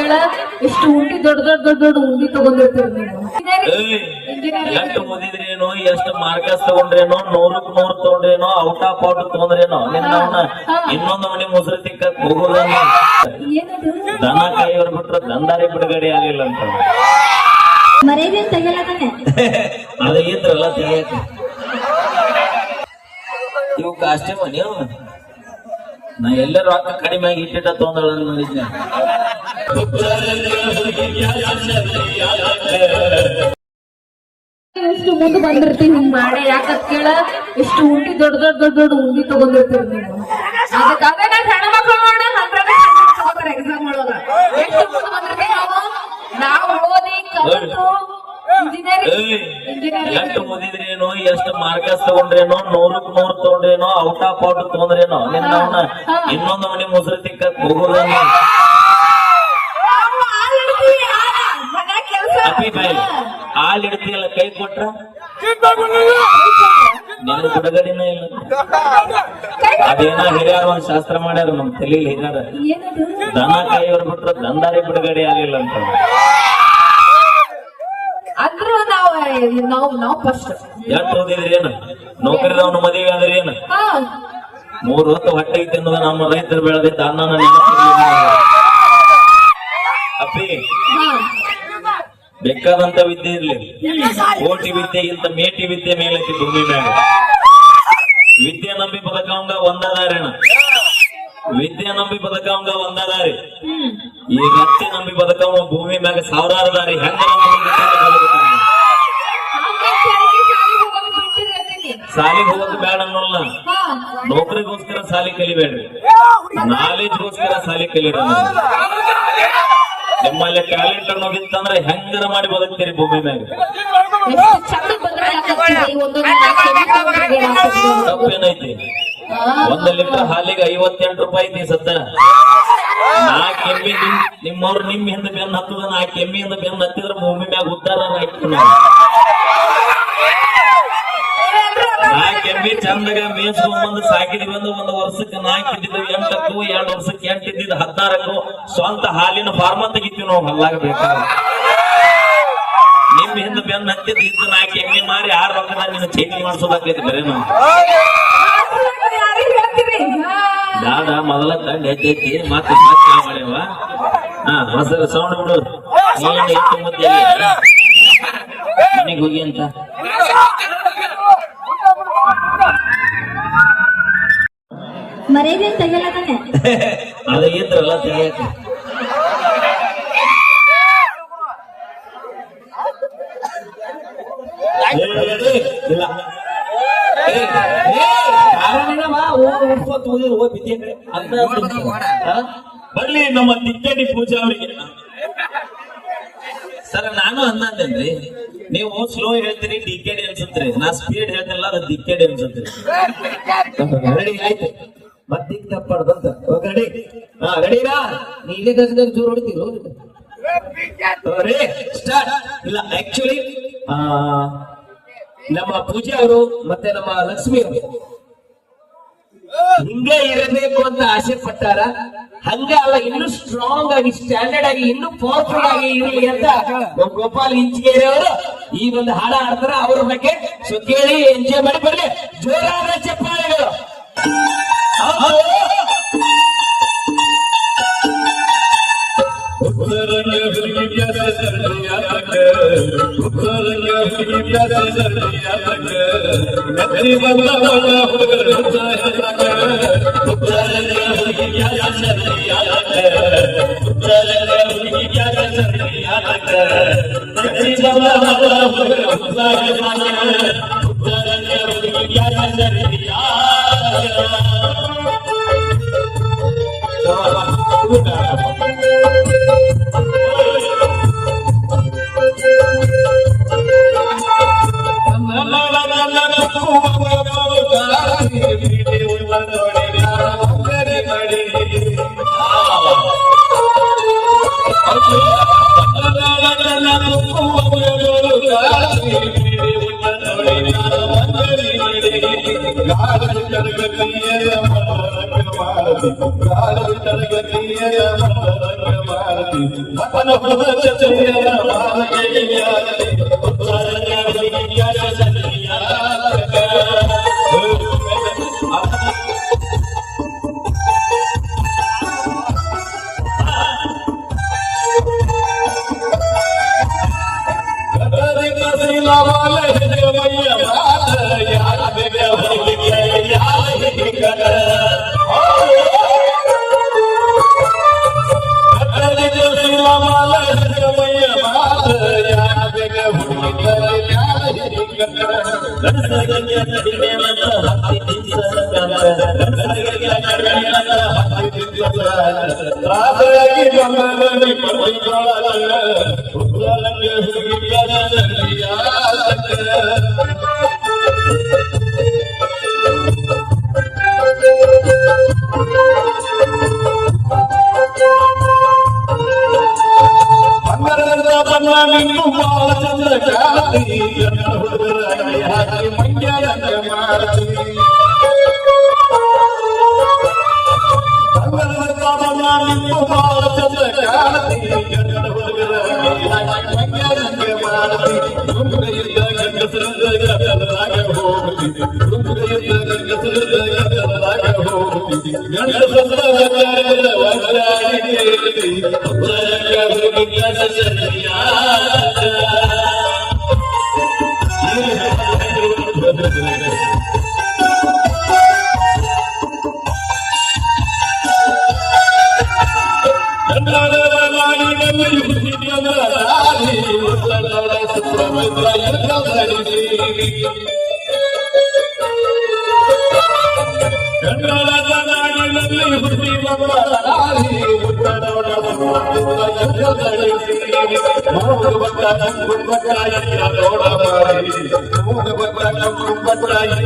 ಕೇಳ ಎಷ್ಟು ಉಂಡಿ ದೊಡ್ಡ ದೊಡ್ಡ ದೊಡ್ಡ ದೊಡ್ಡ ಉಂಡಿ ತಗೊಂಡಿರ್ತೀರಿ ನೀವು. ಎಷ್ಟು ಓದಿದ್ರೇನೋ ಎಷ್ಟು ಮಾರ್ಕಸ್ ತಗೊಂಡ್ರೇನೋ 100ಕ್ಕೆ 100 ತಗೊಂಡ್ರೇನೋ ಔಟ್ ಆಫ್ ಔಟ್ ತಗೊಂಡ್ರೇನೋ ನಿನ್ನ ಇನ್ನೊಂದು ಮನೆ ಮುಸುರು ತಿಕ್ಕಕ್ ಹೋಗೋದನ್ನ ಏನದು ದನ ಕಾಯಿಯವ್ರು ಬಿಟ್ರೆ ದಂದಾರಿ ಬಿಡುಗಡೆ ಆಗಿಲ್ಲ ಅಂತ ಮರೇದೇನ್ ತೆಗಿಲ್ಲ ತಾನೆ ಅದ ಇದ್ರಲ್ಲ ತೆಗಿಯಕ್ಕೆ ಇವು ಕಾಸ್ಟ್ಯೂಮ್ ನೀವು ನಾ ಎಲ್ಲರೂ ರೊಕ್ಕ ಕಡಿಮೆ ಆಗಿ ಇಟ್ಟಿಟ್ಟ ತೊಂದಳ ನೋಡಿದ್ದೆ. ಎಷ್ಟು ಮುಂದೆ ಬಂದಿರ್ತೀವಿ ಹಿಂಗ್ ಮಾಡಿ ಯಾಕಂತ ಕೇಳ ಎಷ್ಟು ಉಂಡಿ ದೊಡ್ಡ ದೊಡ್ಡ ದೊಡ್ಡ ದೊಡ್ಡ ಉಂಡಿ ತಗೊಂಡಿರ್ತೀರಿ ನೀವು. ಅದಕ್ಕೆ ಅದೇ ಹೆಣ್ಮಕ್ಳು ನೋಡ ಎಕ್ಸಾಮ್ ಒಳಗ ಎಷ್ಟು ಮುಂದೆ ಬಂದಿರ್ತೀವಿ ನಾವು ಓದಿ ಕಲಿತು ಎಷ್ಟು ಓದಿದ್ರೇನೋ ಎಷ್ಟು ಮಾರ್ಕಸ್ ತಗೊಂಡ್ರೇನೋ 100ಕ್ಕೆ 100 ತಗೊಂಡ್ರೇನೋ ಔಟ್ ಆಫ್ ಔಟ್ ತಗೊಂಡ್ರೇನೋ ನಿನ್ನ ಇನ್ನೊಂದು ಮನೆ ಮುಸುರು ತಿಕ್ಕಕ್ ಹೋಗೋದನ್ನ ಅಪ್ಪಿ ಬಾಯಿ ಹಾಲ್ ಇಡ್ತೀಯಲ್ಲ ಕೈ ಕೊಟ್ರ ನಿನ್ನ ಬಿಡುಗಡೆನೇ ಇಲ್ಲ. ಅದೇನ ಹಿರಿಯರ ಒಂದ್ ಶಾಸ್ತ್ರ ಮಾಡ್ಯಾರ ನಮ್ ತಲೆ ಹಿರಿಯರ ದನ ಕಾಯಿಯವ್ರು ಬಿಟ್ರೆ ದಂದಾರಿ ಬಿಡುಗಡೆ ಆಗಿಲ್ಲ ಅಂತ. ಅಂದ್ರೂ ನಾವು ಫಸ್ಟ್ ಎಷ್ಟು ಓದಿದ್ರಿ ಏನು ನೌಕರಿದವನು ಮದುವೆ ಆದ್ರೆ ಏನು 3 ಹೊತ್ತು ಹೊಟ್ಟೆ ತಿನ್ನೋದ ನಮ್ಮ ರೈತರು ಬೆಳೆದಿದ್ದ ಅನ್ನನ ನೆನಪಿರ್ಲಿ. ಅಪ್ಪಿ ಬೇಕಾದಂತ ವಿದ್ಯೆ ಇರ್ಲಿ, ಕೋಟಿ ವಿದ್ಯೆಗಿಂತ ಮೇಟಿ ವಿದ್ಯೆ ಮೇಲೈತಿ ಭೂಮಿ ಮ್ಯಾಗ. ವಿದ್ಯೆ ನಂಬಿ ಬದುಕವಂಗ ಒಂದಾದಾರೇಣ, ವಿದ್ಯೆ ನಂಬಿ ಬದುಕವಂಗ ಒಂದಾದಾರಿ. ಈ ರಸ್ತೆ ನಂಬಿ ಬದುಕವ ಭೂಮಿ ಮ್ಯಾಗ ಸಾವಿರಾರು ದಾರಿ. ಹೆಂಗ ಸಾಲಿಗೆ ಹೋಗೋದು ಬೇಡ ಅನ್ನೋಲ್ಲ, ನೌಕರಿಗೋಸ್ಕರ ಸಾಲಿ ಕಲಿಬೇಡ್ರಿ, ನಾಲೆಜ್ಗೋಸ್ಕರ ಸಾಲಿ ಕಲಿಬೇಡ. ನಿಮ್ಮಲ್ಲಿ ಟ್ಯಾಲೆಂಟ್ ಅನ್ನೋದಿತ್ತಂದ್ರೆ ಹೆಂಗರ ಮಾಡಿ ಬದುಕ್ತೀರಿ ಭೂಮಿ ಮ್ಯಾಗ. ತಪ್ಪೇನೈತಿ? 1 ಲೀಟರ್ ಹಾಲಿಗೆ 58 ರೂಪಾಯಿ ಐತಿ ಸತ್ತ. 4 ಎಮ್ಮಿ ನಿಮ್ಮವ್ರು ನಿಮ್ ಹಿಂದೆ ಬೆನ್ನ ಹತ್ತದ, 4 ಎಮ್ಮಿಯಿಂದ ಬೆನ್ನ ಹತ್ತಿದ್ರೆ ಭೂಮಿ ಮ್ಯಾಗ ಉದ್ದಾರ ಆಯ್ತು. 4 ಎಮ್ಮಿ ಚಂದಾಗ ಮೇಯಿಸ್ಕೊಂಡ್ಬಂದು ಸಾಕಿದ್ವಿ ಅಂದ್ರೆ 1 ವರ್ಷಕ್ಕೆ 4 ಇದ್ದಿದ್ದು 8ಕ್ಕೂ, 2 ವರ್ಷಕ್ಕೆ 8 ಇದ್ದಿದ್ದು 16ಕ್ಕೂ ಸ್ವಂತ ಹಾಲಿನ ಫಾರ್ಮ ತೆಗಿತೀವಿ ನಾವು ಹಲ್ಲಾಗ ಬೇಕಾದ್ರೆ. ನಿಮ್ ಹಿಂದೆ ಬೆನ್ನ ಹತ್ತಿದ್ದು ಇದ್ದು 4 ಎಮ್ಮಿ ಮಾರಿ 6 ರೊಕ್ಕದ ನಿನ್ನ ಚೇಂಜ್ ಮಾಡಿಸೋದಾಕೈತಿ ಬರೇ ನಾವು. ದಾಡ ಮೊದಲ ಕಂಡು ಎದ್ದೈತಿ ಮತ್ತೆ ಮಾಡ್ಯವ. ಹೊಸ ಸೌಂಡ್ ಬಿಡು. ನೀನು ಎಷ್ಟು ಮುದ್ದೆ ಮನೆಗೆ ಹೋಗಿ ಅಂತ ಮರೇದೇನ್ ತೆಗಿಲ್ಲ ತಾನೆ ಅದ ಇದ್ರಲ್ಲ ತೆಗಿಯಕ್ಕೆ ಇಲ್ಲ. ಬರ್ಲಿ ನಮ್ಮ ತಿಕ್ಕೇಡಿ ಪೂಜಾ ಅವರಿಗೆ. ಸರ್ ನಾನು ಅನ್ನಂದೇನ್ರಿ, ನೀವು ಸ್ಲೋ ಹೇಳ್ತೀರಿ ಡಿಕೆಡಿ ಅನ್ಸುತ್ರಿ, ನಾ ಸ್ಪೀಡ್ ಹೇಳ್ತಿಲ್ಲ ಅದು ದಿಕ್ಕೆಡಿ ಅನ್ಸುತ್ರಿ. ರೆಡಿ ಆಯ್ತು ಮತ್ ದಿಕ್ ತಪ್ಪಾಡ್ದಂತ ರೆಡಿ. ರೆಡಿರಾ? ನೀವೇ ಗಜದಾಗ ಜೋರು ಹೊಡಿತೀವಿ. ಸ್ಟಾರ್ಟ್. ಇಲ್ಲ ಆಕ್ಚುಲಿ ನಮ್ಮ ಪೂಜಾ ಅವರು ಮತ್ತೆ ನಮ್ಮ ಲಕ್ಷ್ಮಿ ಅವರು ಹಿಂಗೆ ಇರಬೇಕು ಅಂತ ಆಸೆ ಪಟ್ಟಾರ. ಹಂಗ ಅಲ್ಲ, ಇನ್ನು ಸ್ಟ್ರಾಂಗ್ ಆಗಿ ಸ್ಟ್ಯಾಂಡರ್ಡ್ ಆಗಿ ಇನ್ನು ಪವರ್ಫುಲ್ ಆಗಿ ಇರಲಿ ಅಂತ ಗೋಪಾಲ್ ಇಂಚಿಗೇರಿ ಅವರು ಈ ಒಂದು ಹಾಡ ಆಡ್ತಾರ. ಅವ್ರ ಬಗ್ಗೆ ಸೊ ಕೇಳಿ ಎಂಜಾಯ್ ಮಾಡಿ ಬರ್ಲಿ. ಜೋರಾದ ಚಪ್ಪಾಳೆಗಳು. ಕಾಣತಿ ಮತನ ಹುಡುಗ ಚತೆಯರ ಮಾಲಗೆಯಾಗಲಿ ಉತ್ತರನ ಹುಡುಗಿಯ ಶಶನಿಯಾಗ ನಿನ್ನು ಬಾಳ ಚಂದ್ರ ಕಾಣತಿ ಹುಡುಗರಾಗಿ ಹಾಕಿ ಮಂಡ್ಯದಂಗ ಮಾಡತಿ ನಿನ್ನು ಬಾಳ ಚಂದ್ರ ಕಾಣತಿ ಹುಡುಗರಾಗಿ ಹಾಕಿ ಮಂಡ್ಯದಂಗ ಮಾಡತಿ ದುಂಬೆಯಿಂದ ಗಂಡಸರಿಂದ ಗದಲಾಗ ಹೋಗತಿ ದುಂಬೆಯಿಂದ ಗಂಡಸರಿಂದ ಗದಲಾಗ ಹೋಗತಿ ಗಂಡಸರ ವಜ್ರಾಗಿ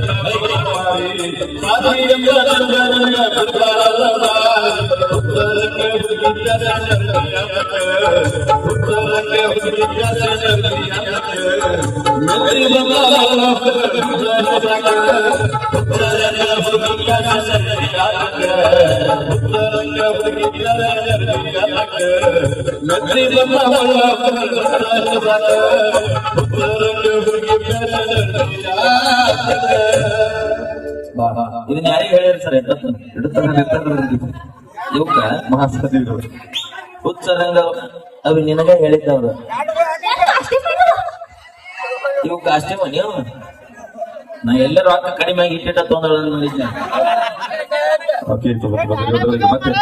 ಇದನ್ನ ಯಾರಿಗೆ ಹೇಳ್ಯಾರ ಸರ್? ಇವಕ್ಕ ಮಹಾಸತಿಗಳು ಉತ್ಸರಂಗ ಅವಿ ನಿನಗ ಹೇಳಿದ್ದವ್ರು ಇವಕ್ಕ ಅಷ್ಟೇ ನೀವು ನಾ ಎಲ್ಲರೂ ರೊಕ್ಕ ಕಡಿಮೆ ಆಗಿ ಇಟ್ಟಿಟ್ಟ ತೊಂದ್ರೆ ಓಕೆ ಮತ್ತೆ